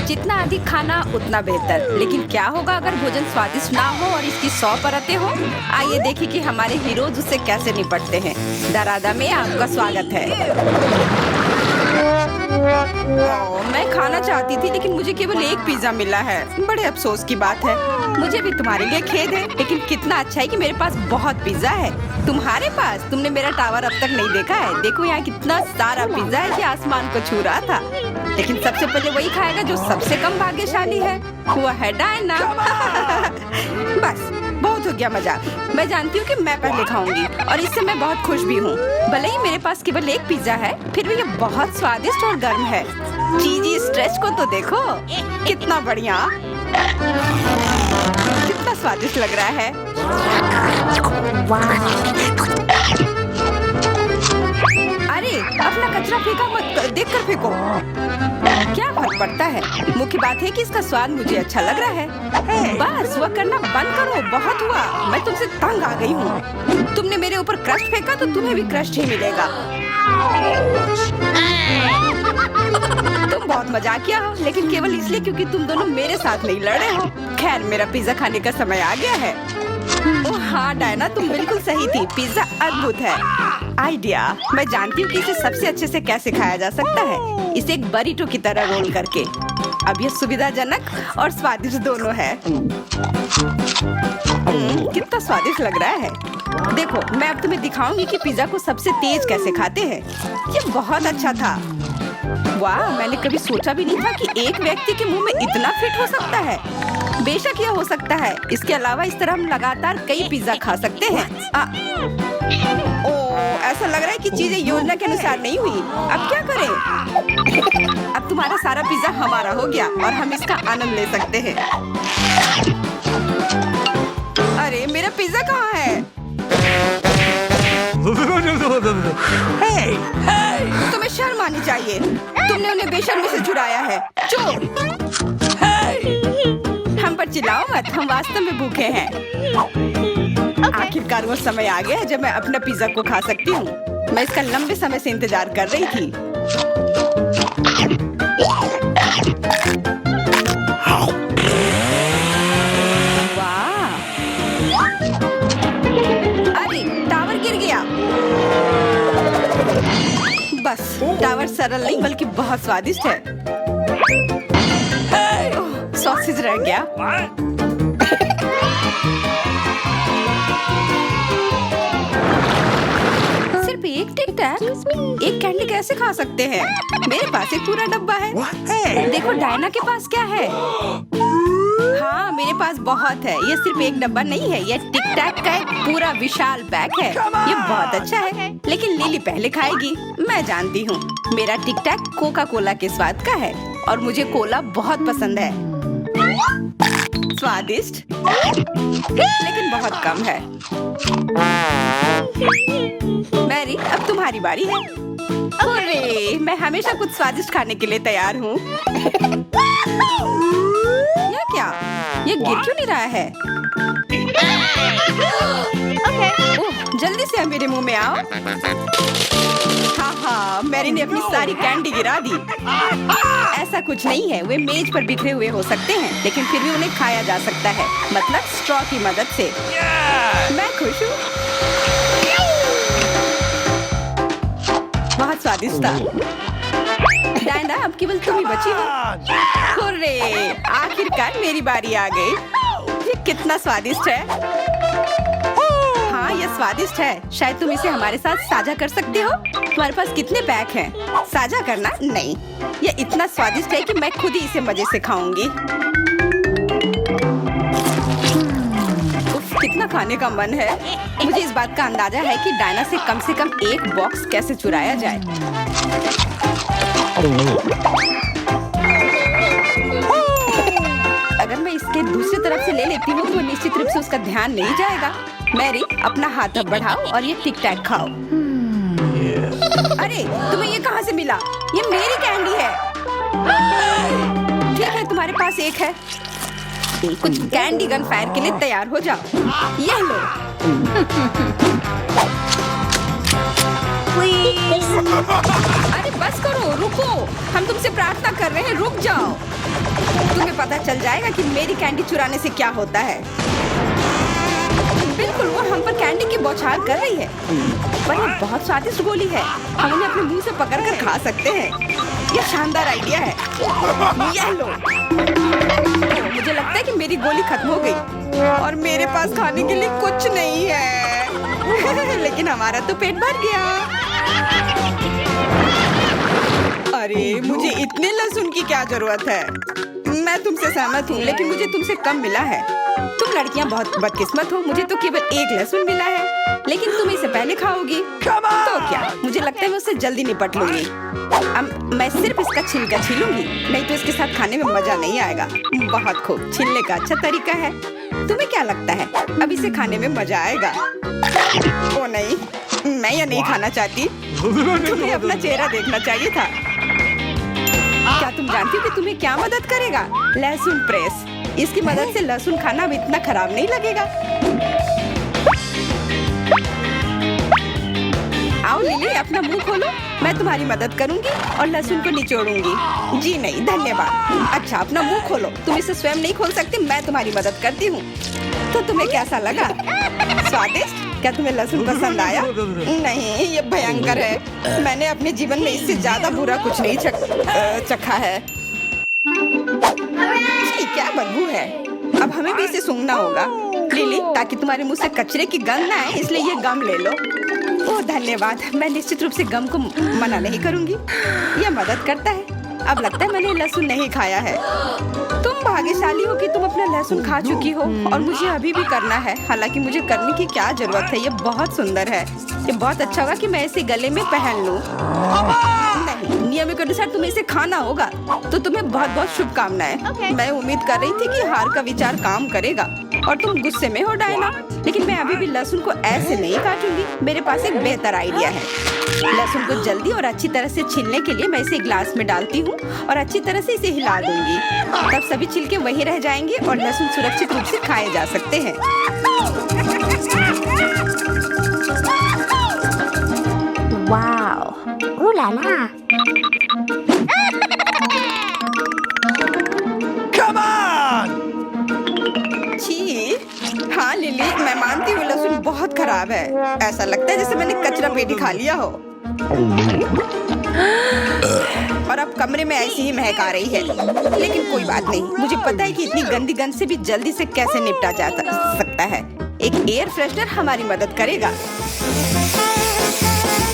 जितना अधिक खाना उतना बेहतर। लेकिन क्या होगा अगर भोजन स्वादिष्ट ना हो और इसकी 100 परतें हो? आइए देखिए कि हमारे हीरोज उससे कैसे निपटते हैं। डरादा में आपका स्वागत है। मैं खाना चाहती थी लेकिन मुझे केवल एक पिज्जा मिला है। बड़े अफसोस की बात है। मुझे भी तुम्हारे लिए खेद है, लेकिन कितना अच्छा है कि मेरे पास बहुत पिज्जा है। तुम्हारे पास? तुमने मेरा टावर अब तक नहीं देखा है। देखो यहाँ कितना सारा पिज्जा है कि आसमान को छू रहा था। लेकिन सबसे पहले वही खाएगा जो सबसे कम भाग्यशाली है। वो है डायना। बस बहुत हो गया मजाक। मैं जानती हूँ कि मैं पहले खाऊंगी और इससे मैं बहुत खुश भी हूँ। भले ही मेरे पास केवल एक पिज्जा है, फिर भी ये बहुत स्वादिष्ट और गर्म है। चीजी स्ट्रेच को तो देखो, कितना बढ़िया, कितना स्वादिष्ट लग रहा है। अरे अपना कचरा फेंका मत, देख कर फेंको। क्या फर्क पड़ता है? मुख्य बात है कि इसका स्वाद मुझे अच्छा लग रहा है। बस वह करना बंद करो, बहुत हुआ। मैं तुमसे तंग आ गई हूँ। तुमने मेरे ऊपर क्रस्ट फेंका तो तुम्हें भी क्रस्ट ही मिलेगा। तुम बहुत मजाकिया हो, लेकिन केवल इसलिए क्योंकि तुम दोनों मेरे साथ नहीं लड़े हो। खैर, मेरा पिज्जा खाने का समय आ गया है। ओह हाँ डायना, तुम बिल्कुल सही थी। पिज्जा अद्भुत है। आइडिया, मैं जानती हूँ कि इसे सबसे अच्छे से कैसे खाया जा सकता है। इसे एक बरीटो की तरह रोल करके। अब यह सुविधाजनक और स्वादिष्ट दोनों है। कितना स्वादिष्ट लग रहा है। देखो, मैं अब तुम्हें दिखाऊंगी कि पिज्जा को सबसे तेज कैसे खाते हैं। ये बहुत अच्छा था। वाह, मैंने कभी सोचा भी नहीं था कि एक व्यक्ति के मुंह में इतना फिट हो सकता है। बेशक यह हो सकता है। इसके अलावा इस तरह हम लगातार कई पिज्जा खा सकते हैं। ऐसा लग रहा है कि चीजें योजना के अनुसार नहीं हुई। अब क्या करें? अब तुम्हारा सारा पिज्जा हमारा हो गया और हम इसका आनंद ले सकते हैं। अरे मेरा पिज्जा कहाँ है? तुम्हें शर्म आनी चाहिए। तुमने उन्हें बेशर्मी से चुराया है। चुप! हम पर चिल्लाओ मत, हम वास्तव में भूखे हैं। आखिरकार वो समय आ गया है जब मैं अपना पिज्जा को खा सकती हूँ। मैं इसका लंबे समय से इंतजार कर रही थी। वाह! अरे टावर गिर गया। बस टावर सरल नहीं बल्कि बहुत स्वादिष्ट है। सॉसेज रह गया। सिर्फ एक टिक टैक, एक कैंडी कैसे खा सकते हैं? मेरे पास एक पूरा डब्बा है। देखो डायना के पास क्या है। हाँ, मेरे पास बहुत है। ये सिर्फ एक डब्बा नहीं है, ये टिक टैक का एक पूरा विशाल पैक है। ये बहुत अच्छा है, लेकिन लिली पहले खाएगी। मैं जानती हूँ, मेरा टिक टैक कोका कोला के स्वाद का है और मुझे कोला बहुत पसंद है। स्वादिष्ट, लेकिन बहुत कम है। मैरी, अब तुम्हारी बारी है। अरे, मैं हमेशा कुछ स्वादिष्ट खाने के लिए तैयार हूँ। यह क्या? ये गिर क्यों नहीं रहा है? ओह, जल्दी से मेरे मुंह में आओ। हाँ, मैरी ने अपनी सारी कैंडी गिरा दी। ऐसा कुछ नहीं है, वे मेज पर बिखरे हुए हो सकते हैं, लेकिन फिर भी उन्हें खाया जा सकता है, मतलब स्ट्रॉ की मदद से। मैं खुश हूँ। बहुत स्वादिष्ट था। डायना, अब केवल तुम ही बची हो। हुर्रे! आखिरकार मेरी बारी आ गई। ये कितना स्वादिष्ट है। हाँ, ये स्वादिष्ट है। शायद तुम इसे हमारे साथ साझा कर सकते हो। तुम्हारे पास कितने पैक हैं? साझा करना नहीं। ये इतना स्वादिष्ट है कि मैं खुद ही इसे मजे से खाऊंगी। उफ, कितना खाने का मन है। मुझे इस बात का अंदाजा है कि डायना से कम एक बॉक्स कैसे चुराया जाए। अगर मैं इसके दूसरी तरफ से ले लेती हूँ तो निश्चित रूप से उसका ध्यान नहीं जाएगा। मैरी, अपना हाथ अब बढ़ाओ और ये टिक टैक खाओ। अरे, तुम्हें ये कहाँ से मिला? ये मेरी कैंडी है। ठीक है, तुम्हारे पास एक है। कुछ कैंडी गन फायर के लिए तैयार हो जाओ। ये लो। अरे बस करो, रुको। हम तुमसे प्रार्थना कर रहे हैं, रुक जाओ। तुम्हें पता चल जाएगा कि मेरी कैंडी चुराने से क्या होता है। बिल्कुल, वो हम पर कैंडी की बौछार कर रही है। पर ये बहुत स्वादिष्ट गोली है, हम उन्हें अपने मुंह से पकड़कर खा सकते हैं। ये शानदार आइडिया है। ये लो। मुझे लगता है कि मेरी गोली खत्म हो गई और मेरे पास खाने के लिए कुछ नहीं है। लेकिन हमारा तो पेट भर गया। अरे मुझे इतने लहसुन की क्या जरूरत है? मैं तुमसे सहमत हूँ, लेकिन मुझे तुमसे कम मिला है। तुम लड़कियाँ बहुत बदकिस्मत हो, मुझे तो केवल 1 लहसुन मिला है, लेकिन तुम इसे पहले खाओगी तो क्या? मुझे लगता है मैं उससे जल्दी निपट लूंगी। अब मैं सिर्फ इसका छिलका छीलूंगी, नहीं तो इसके साथ खाने में मजा नहीं आएगा। बहुत खूब, छीलने का अच्छा तरीका है। तुम्हें क्या लगता है अब इसे खाने में मजा आएगा? ओ नहीं, मैं यह नहीं खाना चाहती। तुम्हें अपना चेहरा देखना चाहिए था। क्या तुम जानती हो कि तुम्हें क्या मदद करेगा? लहसुन प्रेस। इसकी मदद से लहसुन खाना अब इतना खराब नहीं लगेगा। आओ लिली, अपना मुंह खोलो, मैं तुम्हारी मदद करूंगी और लहसुन को निचोड़ूंगी। जी नहीं, धन्यवाद। अच्छा, अपना मुंह खोलो, तुम इसे स्वयं नहीं खोल सकती, मैं तुम्हारी मदद करती हूँ। तो तुम्हें कैसा लगा? स्वादिष्ट? क्या तुम्हें लहसुन पसंद आया? नहीं, ये भयंकर है। मैंने अपने जीवन में इससे ज्यादा बुरा कुछ नहीं चखा है। क्या बदबू है। अब हमें भी इसे सूंघना होगा लिली, ताकि तुम्हारे मुंह से कचरे की गंध ना आए, इसलिए ये गम ले लो। ओह धन्यवाद, मैं निश्चित रूप से गम को मना नहीं करूंगी, यह मदद करता है। अब लगता है मैंने लहसुन नहीं खाया है। तुम भाग्यशाली हो कि तुम अपना लहसुन खा चुकी हो और मुझे अभी भी करना है। हालांकि मुझे करने की क्या जरूरत है, ये बहुत सुंदर है। ये बहुत अच्छा होगा कि मैं इसे गले में पहन लूं। नहीं, नियम के अनुसार तुम्हें इसे खाना होगा। तो तुम्हें बहुत बहुत शुभकामनाएं। मैं उम्मीद कर रही थी कि हार का विचार काम करेगा और तुम गुस्से में हो डायना, लेकिन मैं अभी भी लहसुन को ऐसे नहीं काटूंगी। मेरे पास एक बेहतर आइडिया है। लहसुन को जल्दी और अच्छी तरह से छीलने के लिए मैं इसे ग्लास में डालती हूँ और अच्छी तरह से इसे हिला दूंगी। तब सभी छिलके वहीं रह जाएंगे और लहसुन सुरक्षित रूप से खाए जा सकते हैं। Wow, ooh la la। Come on! छी, हाँ लिली, मैं मानती हूँ लहसुन बहुत खराब है। ऐसा लगता है जैसे मैंने कचरा पेटी खा लिया हो। और अब कमरे में ऐसी ही महक आ रही है, लेकिन कोई बात नहीं। मुझे पता है कि इतनी गंदी गंध से भी जल्दी से कैसे निपटा जा सकता है। एक एयर फ्रेशनर हमारी मदद करेगा।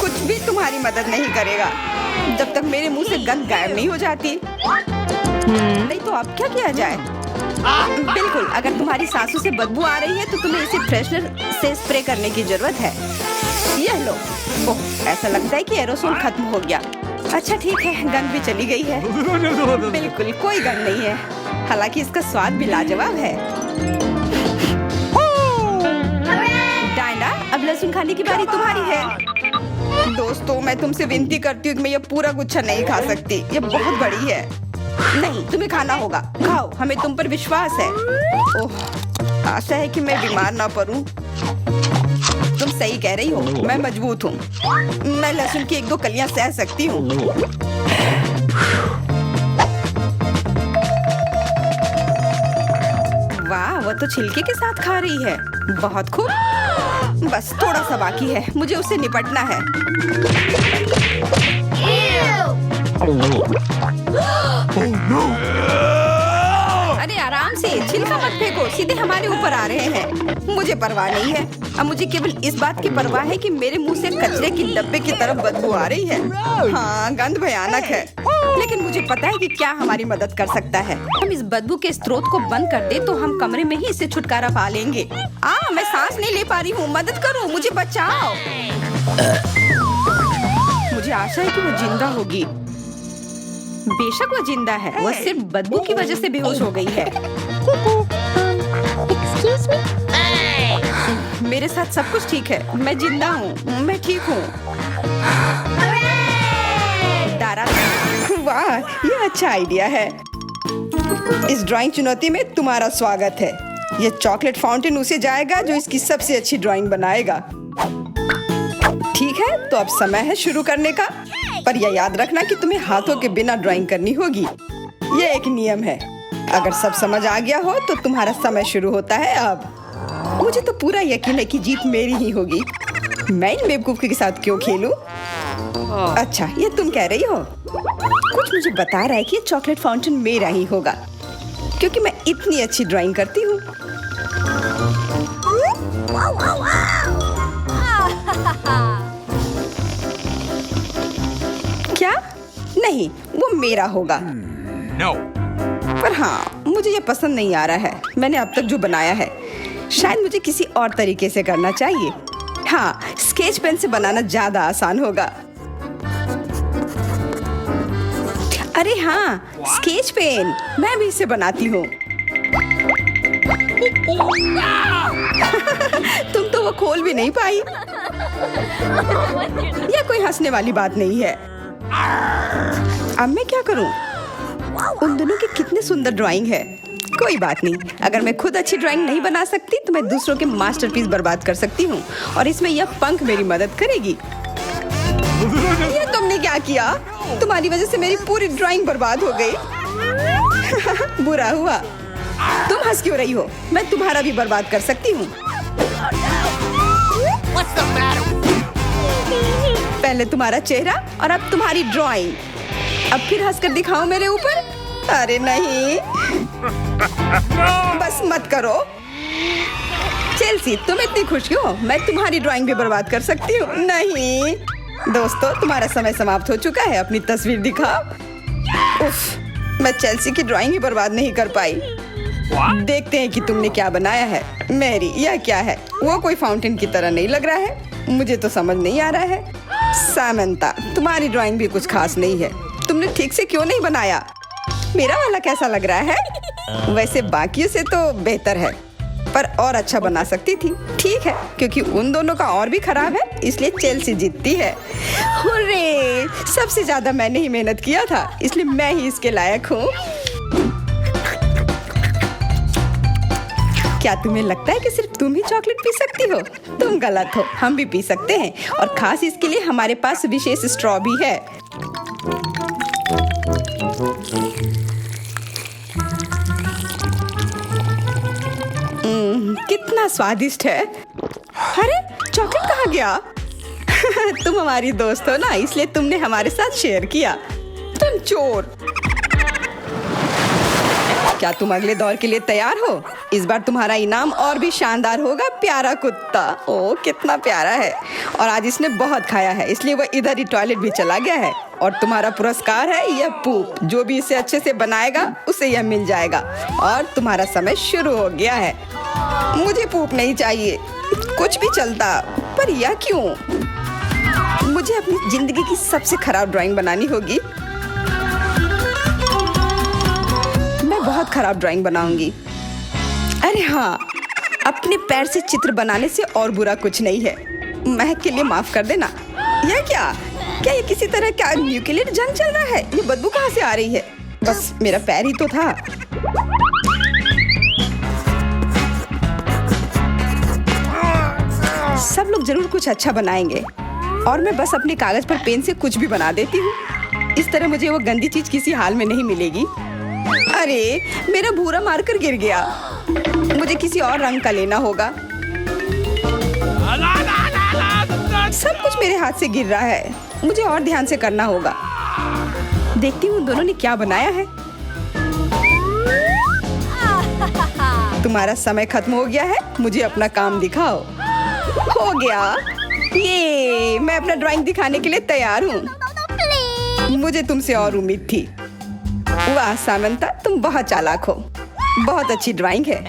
कुछ भी तुम्हारी मदद नहीं करेगा जब तक मेरे मुंह से गंध गायब नहीं हो जाती। नहीं तो अब क्या किया जाए? बिल्कुल, अगर तुम्हारी सांसों से बदबू आ रही है तो तुम्हें इसे फ्रेशनर से स्प्रे करने की जरूरत है। यह लो। ओह, ऐसा लगता है कि एरोसोल खत्म हो गया। अच्छा ठीक है, गंध भी चली गई है। बिल्कुल कोई गंध नहीं है, हालांकि इसका स्वाद भी लाजवाब है। डायना, अब लहसुन खाने की बारी तुम्हारी है। दोस्तों, मैं तुमसे विनती करती हूँ कि मैं ये पूरा गुच्छा नहीं खा सकती, ये बहुत बड़ी है। नहीं, तुम्हें खाना होगा। खाओ, हमें तुम पर विश्वास है। ओह, आशा है कि मैं बीमार ना पड़ूं। तुम सही कह रही हो, मैं मजबूत हूँ। मैं लहसुन की 1-2 कलियां सह सकती हूँ। वाह, वो तो छिलके के साथ खा रही है। बहुत खूब। बस थोड़ा सा बाकी है, मुझे उससे निपटना है। अरे आराम से, छिलका मत फेंको, सीधे हमारे ऊपर आ रहे हैं। मुझे परवाह नहीं है। अब मुझे केवल इस बात की परवाह है कि मेरे मुंह से कचरे की डब्बे की तरफ बदबू आ रही है। हाँ, गंध भयानक है, लेकिन मुझे पता है कि क्या हमारी मदद कर सकता है। हम इस बदबू के स्रोत को बंद कर दे तो हम कमरे में ही इससे छुटकारा पा लेंगे। मैं सांस नहीं ले पा रही हूँ, मदद करो, मुझे बचाओ। मुझे आशा है कि वो जिंदा होगी। बेशक वो जिंदा है, वो सिर्फ बदबू की वजह से बेहोश हो गई है। Excuse me? मेरे साथ सब कुछ ठीक है, मैं जिंदा हूँ, मैं ठीक हूँ। दारा, वाह, ये अच्छा आइडिया है। इस ड्राइंग चुनौती में तुम्हारा स्वागत है। ये चॉकलेट फाउंटेन उसे जाएगा जो इसकी सबसे अच्छी ड्राइंग बनाएगा। ठीक है, तो अब समय है शुरू करने का। पर यह याद रखना कि तुम्हें हाथों के बिना ड्राइंग करनी होगी। यह एक नियम है। अगर सब समझ आ गया हो तो तुम्हारा समय शुरू होता है अब। मुझे तो पूरा यकीन है कि जीत मेरी ही होगी। मैं इन बेवकूफ के साथ क्यों खेलूं? अच्छा, ये तुम कह रही हो? कुछ मुझे बता रहा है कि ये चॉकलेट फाउंटेन मेरा ही होगा, क्योंकि मैं इतनी अच्छी ड्राइंग करती हूँ। क्या? नहीं, वो मेरा होगा। No. पर हाँ, मुझे ये पसंद नहीं आ रहा है। मैंने अब तक जो बनाया है, शायद मुझे किसी और तरीके से करना चाहिए। हाँ, स्केच पेन से बनाना ज्यादा आसान होगा। अरे हाँ, स्केच पेन, मैं भी इसे बनाती हूँ। तुम तो वो खोल भी नहीं पाई। यह कोई हंसने वाली बात नहीं है। अब मैं क्या करूं? उन दोनों की कितनी सुंदर ड्राइंग है। कोई बात नहीं, अगर मैं खुद अच्छी ड्राइंग नहीं बना सकती तो मैं दूसरों के मास्टरपीस बर्बाद कर सकती हूँ, और इसमें यह पंख मेरी मदद करेगी। ये तुमने क्या किया? तुम्हारी वजह से मेरी पूरी ड्राइंग बर्बाद हो गई। बुरा हुआ। तुम हंस क्यों रही हो? मैं तुम्हारा भी बर्बाद कर सकती हूँ। पहले तुम्हारा चेहरा और अब तुम्हारी ड्राइंग। अब फिर हंसकर दिखाओ मेरे ऊपर। अरे नहीं, बस मत करो। चेल्सी, तुम इतनी खुश क्यों? मैं तुम्हारी ड्राइंग भी बर्बाद कर सकती हूँ। नहीं दोस्तों, तुम्हारा समय समाप्त हो चुका है। अपनी तस्वीर दिखाओ। उफ, मैं चेल्सी की ड्राइंग ही बर्बाद नहीं कर पाई। देखते हैं कि तुमने क्या बनाया है। मैरी, यह क्या है? वो कोई फाउंटेन की तरह नहीं लग रहा है। मुझे तो समझ नहीं आ रहा है। सामंता, तुम्हारी ड्राइंग भी कुछ खास नहीं है। तुमने ठीक से क्यों नहीं बनाया? मेरा वाला कैसा लग रहा है? वैसे बाकियों से तो बेहतर है, पर और अच्छा बना सकती थी। ठीक है, क्योंकि उन दोनों का और भी खराब है, इसलिए चेल्सी जीतती है। हुर्रे! सबसे ज्यादा मैंने ही मेहनत किया था, इसलिए मैं ही इसके लायक हूँ। क्या तुम्हें लगता है कि सिर्फ तुम ही चॉकलेट पी सकती हो? तुम गलत हो, हम भी पी सकते हैं, और खास इसके लिए हमारे पास विशेष स्ट्रॉ भी है। कितना स्वादिष्ट है। अरे, चॉकलेट कहाँ गया? तुम हमारी दोस्त हो ना, इसलिए तुमने हमारे साथ शेयर किया। तुम चोर। क्या तुम अगले दौर के लिए तैयार हो? इस बार तुम्हारा इनाम और भी शानदार होगा, प्यारा कुत्ता। ओह, कितना प्यारा है। और आज इसने बहुत खाया है, इसलिए वह इधर ही टॉयलेट भी चला गया है। और तुम्हारा पुरस्कार है यह पूप। जो भी इसे अच्छे से बनाएगा उसे यह मिल जाएगा। और तुम्हारा समय शुरू हो गया है। मुझे पूप नहीं चाहिए, कुछ भी चलता, पर यह क्यों? मुझे अपनी जिंदगी की सबसे खराब ड्राइंग बनानी होगी। मैं बहुत खराब ड्राइंग बनाऊंगी। अरे हाँ, अपने पैर से चित्र बनाने से और बुरा कुछ नहीं है। महक के लिए माफ कर देना। यह क्या ये किसी तरह का न्यूक्लियर जंग चल रहा है? ये बदबू कहाँ से आ रही है? बस मेरा पैर ही तो था। सब लोग जरूर कुछ अच्छा बनाएंगे, और मैं बस अपने कागज पर पेन से कुछ भी बना देती हूँ। इस तरह मुझे वो गंदी चीज किसी हाल में नहीं मिलेगी। अरे, मेरा भूरा मार्कर गिर गया। मुझे किसी और रंग का लेना होगा। सब कुछ मेरे हाथ से गिर रहा है। मुझे और ध्यान से करना होगा। देखती हूँ उन दोनों ने क्या बनाया है। तुम्हारा समय खत्म हो गया है, मुझे अपना काम दिखाओ। हो गया। ये मैं अपना ड्राइंग दिखाने के लिए तैयार हूँ। मुझे तुमसे और उम्मीद थी। वाह सामंता, तुम बहुत चालाक हो। बहुत अच्छी ड्राइंग है।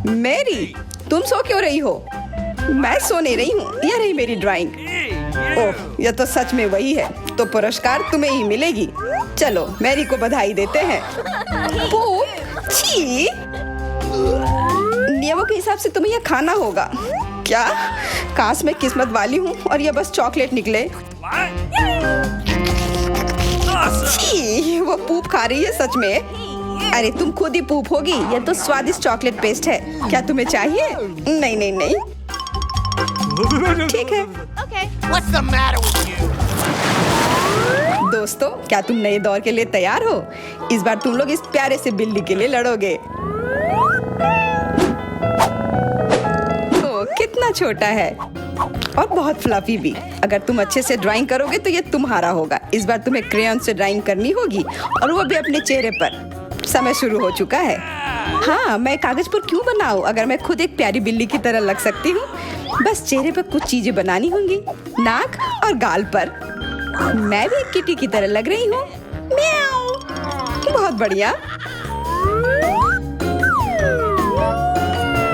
मैरी, तुम सो क्यों रही हो? मैं सो नहीं रही हूँ, यह रही मेरी ड्राइंग। ओह, यह तो सच में वही है। तो पुरस्कार तुम्हें ही मिलेगी। चलो, मैरी को बधाई देते हैं। छी! नियमों के हिसाब से तुम्हें यह खाना होगा। क्या? काश मैं किस्मत वाली हूँ और यह बस चॉकलेट निकले। छी! वो पूप खा रही है सच में। अरे तुम खुद ही पूप होगी। यह तो स्वादिष्ट चॉकलेट पेस्ट है। क्या तुम्हें चाहिए? नहीं नहीं नहीं। ठीक है। Okay. What's the matter with you? दोस्तों, क्या तुम नए दौर के लिए तैयार हो? इस बार तुम लोग इस प्यारे से बिल्ली के लिए लड़ोगे। ओ, कितना छोटा है और बहुत फ्लफी भी। अगर तुम अच्छे से ड्राइंग करोगे तो ये तुम्हारा होगा। इस बार तुम्हें क्रेयॉन से ड्राइंग करनी होगी और वो भी अपने चेहरे पर। समय शुरू हो चुका है। हाँ, मैं कागज पर क्यों बनाऊं अगर मैं खुद एक प्यारी बिल्ली की तरह लग सकती हूँ। बस चेहरे पर कुछ चीजें बनानी होंगी, नाक और गाल पर। मैं भी एक किटी की तरह लग रही हूँ। म्याऊ। बहुत बढ़िया।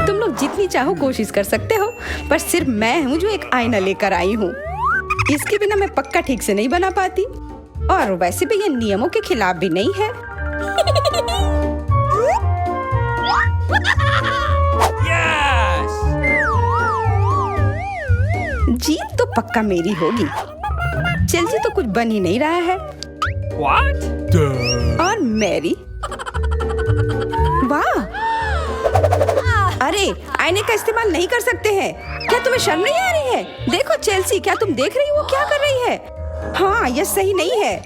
तुम लोग जितनी चाहो कोशिश कर सकते हो, पर सिर्फ मैं हूँ जो एक आईना लेकर आई हूँ। इसके बिना मैं पक्का ठीक से नहीं बना पाती, और वैसे भी ये नियमों के खिलाफ भी नहीं है। जीत तो पक्का मेरी होगी। चेल्सी तो कुछ बन ही नहीं रहा है। What? और मैरी, वाह! अरे, आईने का इस्तेमाल नहीं कर सकते हैं। क्या तुम्हें शर्म नहीं आ रही है? देखो चेल्सी, क्या तुम देख रही हो वो क्या कर रही है? हाँ, यह सही नहीं है।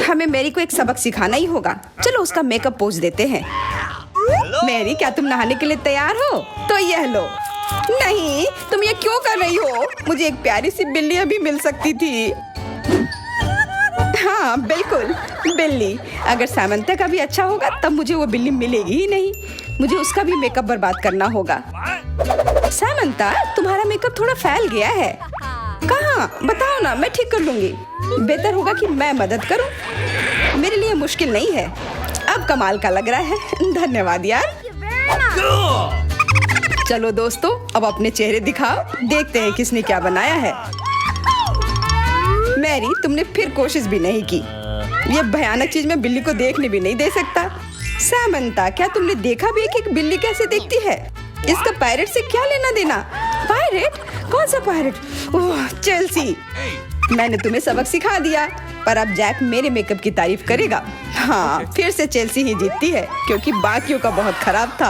हमें मैरी को एक सबक सिखाना ही होगा। चलो उसका मेकअप पोज देते हैं। मैरी, क्या तुम नहाने के लिए तैयार हो? तो यह लो। नहीं, तुम ये क्यों कर रही हो? मुझे एक प्यारी सी बिल्ली अभी मिल सकती थी। हाँ, बिल्कुल, बिल्ली। अगर सामंता का भी अच्छा होगा तब मुझे वो बिल्ली मिलेगी ही नहीं। मुझे उसका भी मेकअप बर्बाद करना होगा। सामंता, तुम्हारा मेकअप थोड़ा फैल गया है। कहाँ? बताओ ना, मैं ठीक कर लूंगी। बेहतर होगा कि मैं मदद करूं। मेरे लिए मुश्किल नहीं है। अब कमाल का लग रहा है। धन्यवाद यार। चलो दोस्तों, अब अपने चेहरे दिखाओ। देखते हैं किसने क्या बनाया है। मैरी, तुमने फिर कोशिश भी नहीं की। ये भयानक चीज मैं बिल्ली को देखने भी नहीं दे सकता। सामंता, क्या तुमने देखा भी कि एक बिल्ली कैसे दिखती है? इसका पायरेट से क्या लेना देना? पायरेट? कौन सा पायरेट? ओह, चेल्सी, मैंने तुम्हें सबक सिखा दिया, पर अब जैक मेरे मेकअप की तारीफ करेगा। हाँ, फिर से चेल्सी ही जीतती है क्योंकि बाकियों का बहुत खराब था।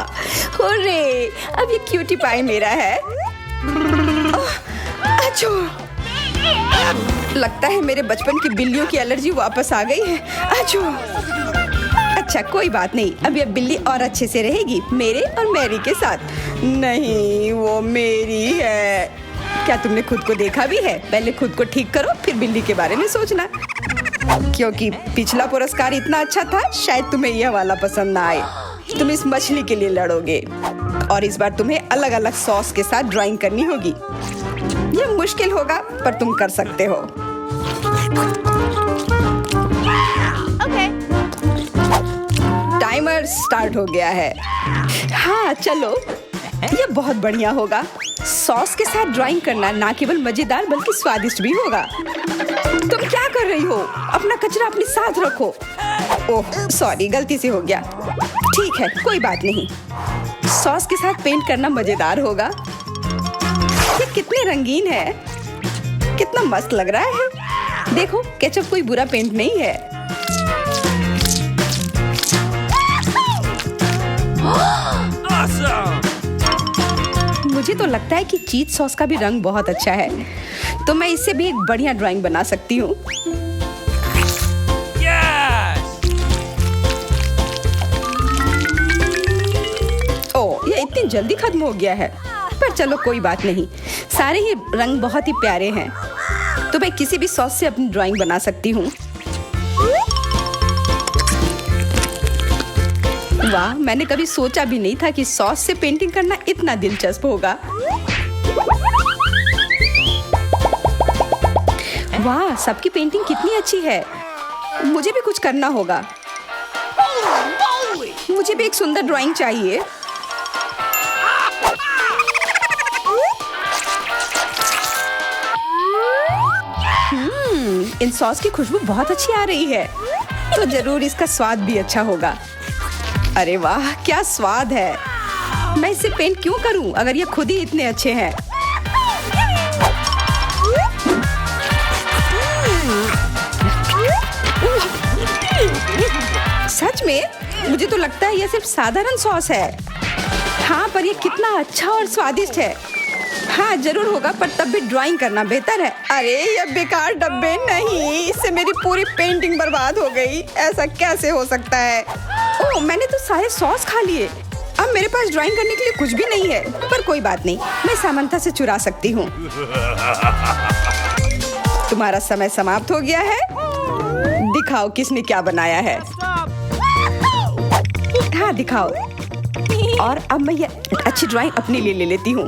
हुर्रे, अब ये क्यूटी पाई मेरा है। अच्छो, लगता है मेरे बचपन की बिल्लियों की एलर्जी वापस आ गई है। अच्छो। अच्छा, कोई बात नहीं। अब ये बिल्ली और अच्छे से रहेगी मेरे और मैरी के साथ। नहीं, वो मेरी है। क्या तुमने खुद को देखा भी है? पहले खुद को ठीक करो, फिर बिल्ली के बारे में सोचना। क्योंकि पिछला पुरस्कार इतना अच्छा था, शायद तुम्हें यह वाला पसंद ना आए। तुम इस मछली के लिए लड़ोगे और इस बार तुम्हें अलग अलग सॉस के साथ ड्राइंग करनी होगी। यह मुश्किल होगा, पर तुम कर सकते हो। टाइमर स्टार्ट हो गया है। हाँ, चलो, यह बहुत बढ़िया होगा। सॉस के साथ ड्राइंग करना ना केवल मजेदार बल्कि स्वादिष्ट भी होगा। तुम क्या कर रही हो? अपना कचरा अपने साथ रखो। ओह, सॉरी, गलती से हो गया। ठीक है, कोई बात नहीं। सॉस के साथ पेंट करना मजेदार होगा। ये कितने रंगीन है, कितना मस्त लग रहा है। देखो, केचप कोई बुरा पेंट नहीं है। Awesome! मुझे तो लगता है कि चीज सॉस का भी रंग बहुत अच्छा है, तो मैं इससे भी एक बढ़िया ड्राइंग बना सकती हूँ। Yes! ओह, ये इतनी जल्दी खत्म हो गया है। पर चलो, कोई बात नहीं। सारे ही रंग बहुत ही प्यारे हैं, तो मैं किसी भी सॉस से अपनी ड्राइंग बना सकती हूँ। वाह, मैंने कभी सोचा भी नहीं था कि सॉस से पेंटिंग करना इतना दिलचस्प होगा। वाह, सबकी पेंटिंग कितनी अच्छी है। मुझे भी कुछ करना होगा। मुझे भी एक सुंदर ड्राइंग चाहिए। इन सॉस की खुशबू बहुत अच्छी आ रही है, तो जरूर इसका स्वाद भी अच्छा होगा। अरे वाह, क्या स्वाद है। मैं इसे पेंट क्यों करूं अगर ये खुद ही इतने अच्छे हैं। सच में? मुझे तो लगता है यह सिर्फ साधारण सॉस है। हाँ, पर ये कितना अच्छा और स्वादिष्ट है। हाँ जरूर होगा, पर तब भी ड्राइंग करना बेहतर है। अरे ये बेकार डब्बे नहीं, इससे मेरी पूरी पेंटिंग बर्बाद हो गई। ऐसा कैसे हो सकता है? ओह, मैंने तो सारे सॉस खा लिए। अब मेरे पास ड्राइंग करने के लिए कुछ भी नहीं है। पर कोई बात नहीं, मैं सामंथा से चुरा सकती हूँ। तुम्हारा समय समाप्त हो गया है। दिखाओ किसने क्या बनाया है। हाँ दिखाओ। और अब मैं ये अच्छी ड्राइंग अपने लिए ले लेती हूँ।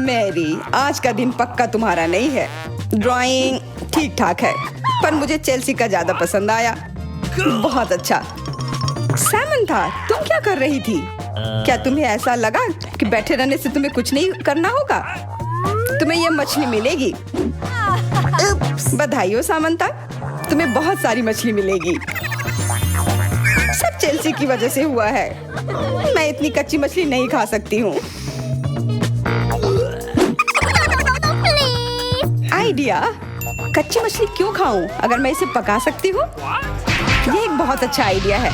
मैरी, आज का दिन पक्का तुम्हारा नहीं है। ड्राइंग ठीक ठाक है, पर मुझे चेल्सी का ज्यादा पसंद आया। बहुत अच्छा। सामंथा, तुम क्या कर रही थी? क्या तुम्हें ऐसा लगा कि बैठे रहने से तुम्हें कुछ नहीं करना होगा? तुम्हें यह मछली मिलेगी। बधाई हो सामंथा, तुम्हें बहुत सारी मछली मिलेगी। सब चेल्सी की वजह से हुआ है। मैं इतनी कच्ची मछली नहीं खा सकती हूँ। आइडिया, कच्ची मछली क्यों खाऊं अगर मैं इसे पका सकती हूँ? ये एक बहुत अच्छा आइडिया है।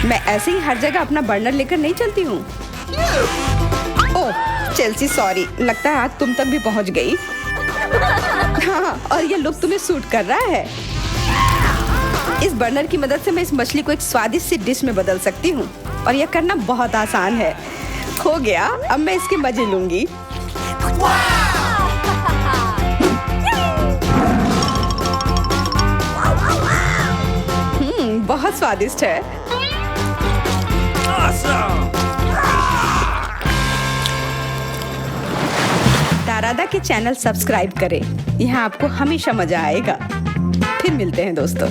मैं ऐसे ही हर जगह अपना बर्नर लेकर नहीं चलती हूँ। ओह चेल्सी, सॉरी, लगता है आग तुम तक भी पहुँच गई। हाँ, और ये लुक तुम्हें सूट कर रहा है। इस बर्नर की मदद से मैं इस मछली को एक स्वादिष्ट सी डिश में बदल सकती हूँ, और यह करना बहुत आसान है। हो गया, अब मैं इसके मजे लूंगी। बहुत स्वादिष्ट है। Awesome! तारादा के चैनल सब्सक्राइब करें, यहाँ आपको हमेशा मजा आएगा। फिर मिलते हैं दोस्तों।